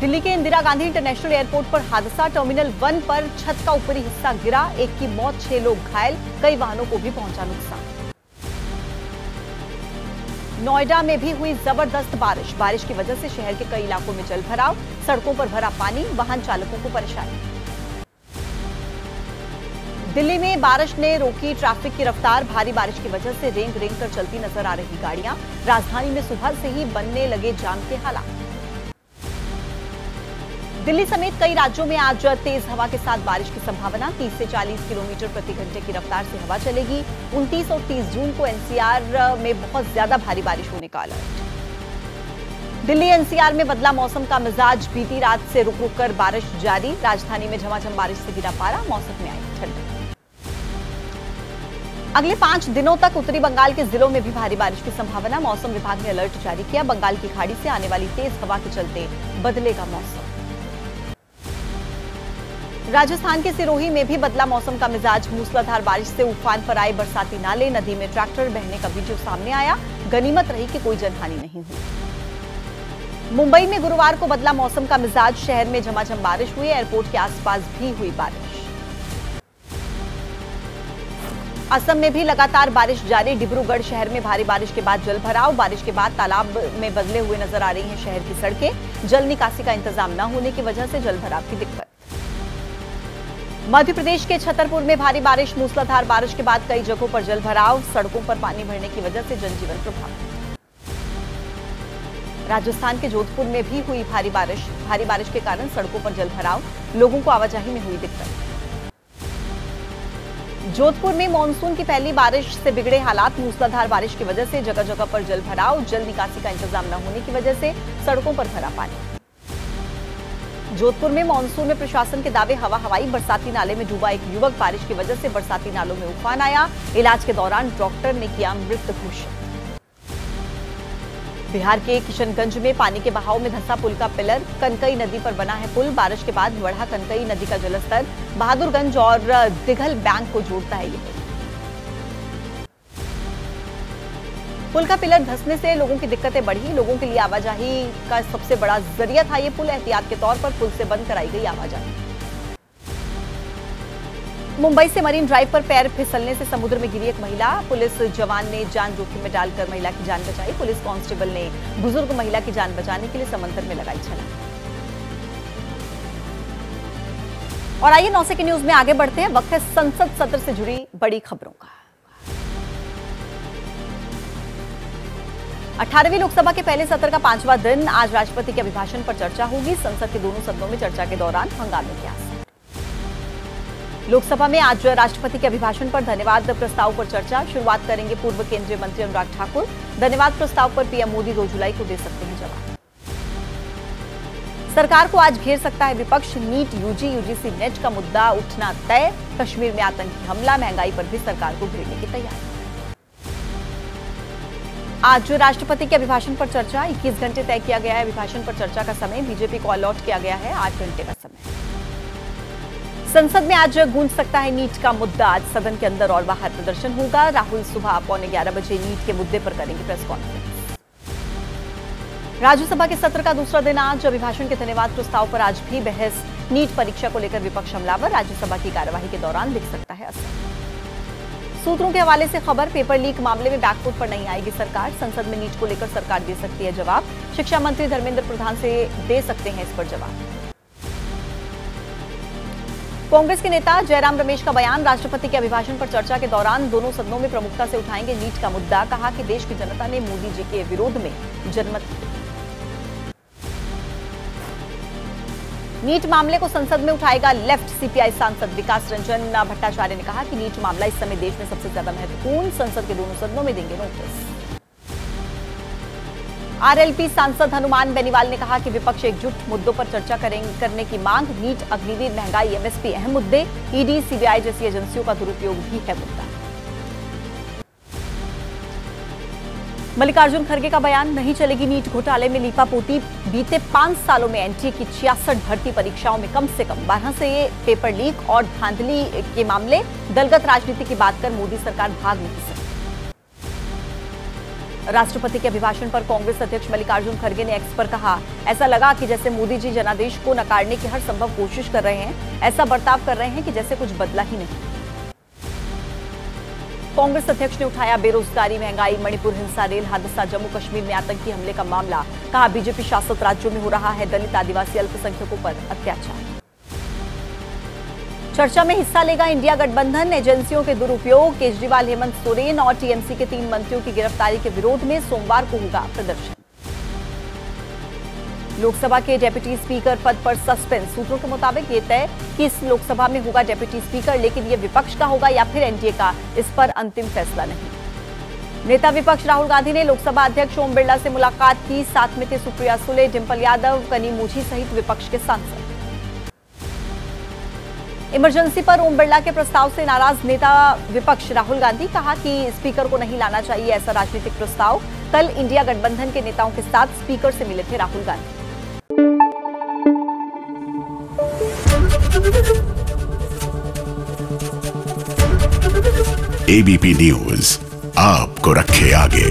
दिल्ली के Indira Gandhi international airport पर हादसा। टर्मिनल 1 पर छत का ऊपरी हिस्सा गिरा, एक की मौत, 6 लोग घायल, कई वाहनों को भी पहुंचा नुकसान। नोएडा में भी हुई जबरदस्त बारिश। बारिश की वजह से शहर के कई इलाकों में जल भराव, सड़कों पर भरा पानी, वाहन चालकों को परेशानी। दिल्ली में बारिश ने रोकी ट्रैफिक की रफ्तार। भारी बारिश की वजह से रेंग रेंग कर चलती नजर आ रही गाड़ियां। राजधानी में सुबह से ही बनने लगे जाम के हालात। दिल्ली समेत कई राज्यों में आज तेज हवा के साथ बारिश की संभावना। 30 से 40 किलोमीटर प्रति घंटे की रफ्तार से हवा चलेगी। 29 और 30 जून को एनसीआर में बहुत ज्यादा भारी बारिश होने का अलर्ट। दिल्ली एनसीआर में बदला मौसम का मिजाज। बीती रात से रुक रुक कर बारिश जारी। राजधानी में झमाझम बारिश से गिरा पारा, मौसम में आई ठंडक। अगले 5 दिनों तक उत्तरी बंगाल के जिलों में भी भारी बारिश की संभावना। मौसम विभाग ने अलर्ट जारी किया। बंगाल की खाड़ी से आने वाली तेज हवा के चलते बदलेगा मौसम। राजस्थान के सिरोही में भी बदला मौसम का मिजाज। मूसलाधार बारिश से उफान पर आए बरसाती नाले। नदी में ट्रैक्टर बहने का वीडियो सामने आया। गनीमत रही कि कोई जनहानि नहीं हुई। मुंबई में गुरुवार को बदला मौसम का मिजाज। शहर में झमाझम बारिश हुई। एयरपोर्ट के आसपास भी हुई बारिश। असम में भी लगातार बारिश जारी। डिब्रूगढ़ शहर में भारी बारिश के बाद जल भराव। बारिश के बाद तालाब में बदले हुए नजर आ रही हैं शहर की सड़कें। जल निकासी का इंतजाम न होने की वजह से जल भराव की दिक्कत। मध्य प्रदेश के छतरपुर में भारी बारिश। मूसलाधार बारिश के बाद कई जगहों पर जल भराव। सड़कों पर पानी भरने की वजह से जनजीवन प्रभावित। राजस्थान के जोधपुर में भी हुई भारी बारिश। भारी बारिश के कारण सड़कों पर जल भराव, लोगों को आवाजाही में हुई दिक्कत। जोधपुर में मानसून की पहली बारिश से बिगड़े हालात। मूसलाधार बारिश की वजह से जगह जगह पर जल भराव। जल निकासी का इंतजाम न होने की वजह से सड़कों पर भरा पानी। जोधपुर में मानसून में प्रशासन के दावे हवा हवाई। बरसाती नाले में डूबा एक युवक। बारिश की वजह से बरसाती नालों में उफान आया। इलाज के दौरान डॉक्टर ने किया मृत घोषित। बिहार के किशनगंज में पानी के बहाव में धंसा पुल का पिलर। कनकई नदी पर बना है पुल। बारिश के बाद बढ़ा कनकई नदी का जलस्तर। बहादुरगंज और दिघल बैंक को जोड़ता है ये पुल का पिलर धंसने से लोगों की दिक्कतें बढ़ी। लोगों के लिए आवाजाही का सबसे बड़ा जरिया था ये पुल। एहतियात के तौर पर पुल से बंद कराई गई आवाजाही। मुंबई से मरीन ड्राइव पर पैर फिसलने से समुद्र में गिरी एक महिला। पुलिस जवान ने जान जोखिम में डालकर महिला की जान बचाई। पुलिस कांस्टेबल ने बुजुर्ग महिला की जान बचाने के लिए समंदर में लगाई छलांग। और आइए 9 की न्यूज में आगे बढ़ते हैं। वक्त है संसद सत्र से जुड़ी बड़ी खबरों का। 18वीं लोकसभा के पहले सत्र का 5वां दिन। आज राष्ट्रपति के अभिभाषण पर चर्चा होगी। संसद के दोनों सदनों में चर्चा के दौरान हंगामे के आसार। लोकसभा में आज राष्ट्रपति के अभिभाषण पर धन्यवाद प्रस्ताव पर चर्चा। शुरुआत करेंगे पूर्व केंद्रीय मंत्री अनुराग ठाकुर। धन्यवाद प्रस्ताव पर पीएम मोदी 2 जुलाई को दे सकते हैं जवाब। सरकार को आज घेर सकता है विपक्ष। नीट, यूजी, यूजीसी नेट का मुद्दा उठना तय। कश्मीर में आतंकी हमला, महंगाई पर भी सरकार को घेरने की तैयारी। आज राष्ट्रपति के अभिभाषण पर चर्चा। 21 घंटे तय किया गया है अभिभाषण पर चर्चा का समय। बीजेपी को अलॉट किया गया है 8 घंटे का समय। संसद में आज गूंज सकता है नीट का मुद्दा। आज सदन के अंदर और बाहर प्रदर्शन होगा। राहुल सुबह 11:15 बजे नीट के मुद्दे पर करेंगे प्रेस कॉन्फ्रेंस। राज्यसभा के सत्र का दूसरा दिन आज। अभिभाषण के धन्यवाद प्रस्ताव पर आज भी बहस। नीट परीक्षा को लेकर विपक्ष हमलावर। राज्यसभा की कार्यवाही के दौरान दिख सकता है असर। सूत्रों के हवाले से खबर। पेपर लीक मामले में बैकफुट पर नहीं आएगी सरकार। संसद में नीट को लेकर सरकार दे सकती है जवाब। शिक्षा मंत्री धर्मेंद्र प्रधान से दे सकते हैं इस पर जवाब। कांग्रेस के नेता जयराम रमेश का बयान। राष्ट्रपति के अभिभाषण पर चर्चा के दौरान दोनों सदनों में प्रमुखता से उठाएंगे नीट का मुद्दा। कहा कि देश की जनता ने मोदी जी के विरोध में जनमत दिया। नीट मामले को संसद में उठाएगा लेफ्ट। सीपीआई सांसद विकास रंजन भट्टाचार्य ने कहा कि नीट मामला इस समय देश में सबसे ज्यादा महत्वपूर्ण। संसद के दोनों सदनों में देंगे नोटिस। आरएलपी सांसद हनुमान बेनीवाल ने कहा कि विपक्ष एकजुट मुद्दों पर चर्चा करने की मांग। नीट, अग्निवीर, महंगाई, एमएसपी अहम मुद्दे। ईडी, सीबीआई जैसी एजेंसियों का दुरुपयोग भी है मुद्दा। मल्लिकार्जुन खड़गे का बयान। नहीं चलेगी नीट घोटाले में लीपापोती। बीते 5 सालों में एनटीए की 66 भर्ती परीक्षाओं में कम से कम 12 से पेपर लीक और धांधली के मामले। दलगत राजनीति की बात कर मोदी सरकार भाग नहीं सकती। राष्ट्रपति के अभिभाषण पर कांग्रेस अध्यक्ष मल्लिकार्जुन खड़गे ने एक्स पर कहा, ऐसा लगा कि जैसे मोदी जी जनादेश को नकारने की हर संभव कोशिश कर रहे हैं, ऐसा बर्ताव कर रहे हैं कि जैसे कुछ बदला ही नहीं। कांग्रेस अध्यक्ष ने उठाया बेरोजगारी, महंगाई, मणिपुर हिंसा, रेल हादसा, जम्मू कश्मीर में आतंकी हमले का मामला। कहा, बीजेपी शासित राज्यों में हो रहा है दलित, आदिवासी, अल्पसंख्यकों पर अत्याचार। चर्चा में हिस्सा लेगा इंडिया गठबंधन, एजेंसियों के दुरुपयोग, केजरीवाल, हेमंत सोरेन और टीएमसी के 3 मंत्रियों की गिरफ्तारी के विरोध में सोमवार को होगा प्रदर्शन। लोकसभा के डेप्यूटी स्पीकर पद पर सस्पेंस, सूत्रों के मुताबिक ये तय कि इस लोकसभा में होगा डेप्यूटी स्पीकर, लेकिन ये विपक्ष का होगा या फिर एनडीए का, इस पर अंतिम फैसला नहीं। नेता विपक्ष राहुल गांधी ने लोकसभा अध्यक्ष ओम बिरला से मुलाकात की, साथ में थे सुप्रिया सुले, डिंपल यादव, कनी मूझी सहित विपक्ष के सांसद। इमरजेंसी पर ओम बिरला के प्रस्ताव से नाराज नेता विपक्ष राहुल गांधी, कहा कि स्पीकर को नहीं लाना चाहिए ऐसा राजनीतिक प्रस्ताव। कल इंडिया गठबंधन के नेताओं के साथ स्पीकर से मिले थे राहुल गांधी। एबीपी न्यूज आपको रखे आगे।